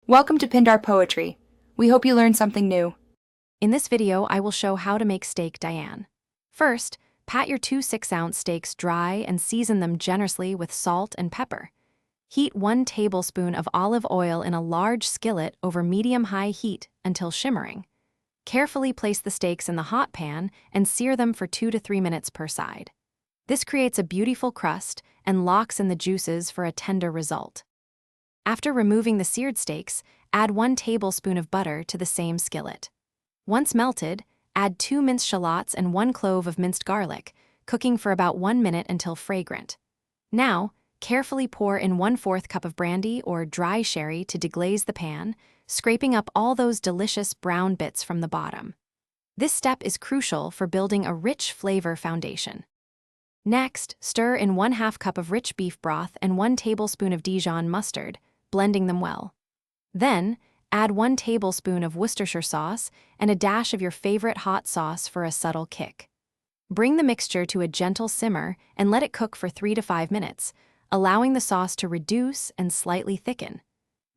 Welcome to Pindar Poetry. We hope you learned something new. In this video, I will show how to make Steak Diane. First, pat your 2 6-ounce steaks dry and season them generously with salt and pepper. Heat 1 tablespoon of olive oil in a large skillet over medium-high heat until shimmering. Carefully place the steaks in the hot pan and sear them for 2 to 3 minutes per side. This creates a beautiful crust and locks in the juices for a tender result. After removing the seared steaks, add 1 tablespoon of butter to the same skillet. Once melted, add 2 minced shallots and 1 clove of minced garlic, cooking for about 1 minute until fragrant. Now, carefully pour in 1/4 cup of brandy or dry sherry to deglaze the pan, scraping up all those delicious brown bits from the bottom. This step is crucial for building a rich flavor foundation. Next, stir in 1/2 cup of rich beef broth and 1 tablespoon of Dijon mustard, blending them well. Then, add 1 tablespoon of Worcestershire sauce and a dash of your favorite hot sauce for a subtle kick. Bring the mixture to a gentle simmer and let it cook for 3 to 5 minutes, allowing the sauce to reduce and slightly thicken.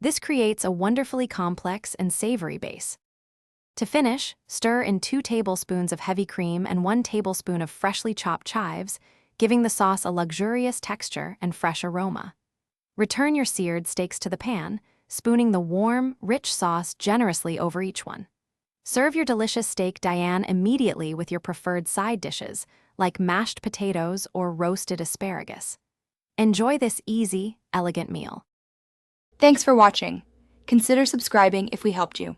This creates a wonderfully complex and savory base. To finish, stir in 2 tablespoons of heavy cream and 1 tablespoon of freshly chopped chives, giving the sauce a luxurious texture and fresh aroma. Return your seared steaks to the pan, spooning the warm, rich sauce generously over each one. Serve your delicious Steak Diane immediately with your preferred side dishes, like mashed potatoes or roasted asparagus. Enjoy this easy, elegant meal. Thanks for watching. Consider subscribing if we helped you.